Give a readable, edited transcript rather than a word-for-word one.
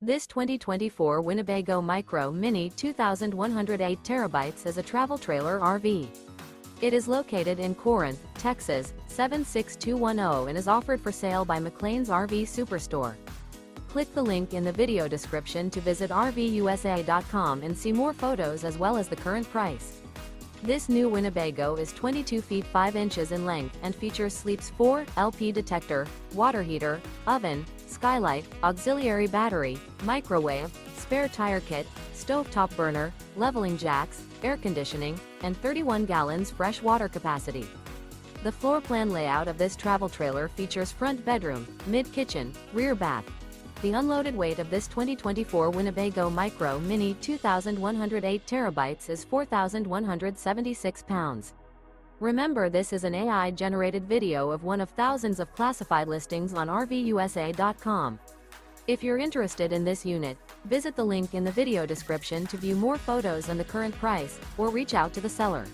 This 2024 Winnebago Micro Minnie 2108 TB is a travel trailer RV. It is located in Corinth, Texas, 76210 and is offered for sale by McClain's RV Superstore. Click the link in the video description to visit RVUSA.com and see more photos as well as the current price. This new Winnebago is 22 feet 5 inches in length and features Sleep's 4 LP detector, water heater, oven, skylight, auxiliary battery, microwave, spare tire kit, stovetop burner, leveling jacks, air conditioning, and 31 gallons fresh water capacity. The floor plan layout of this travel trailer features front bedroom, mid-kitchen, rear bath. The unloaded weight of this 2024 Winnebago Micro Minnie 2108 TB is 4,176 pounds. Remember, this is an AI-generated video of one of thousands of classified listings on RVUSA.com. If you're interested in this unit, visit the link in the video description to view more photos and the current price, or reach out to the seller.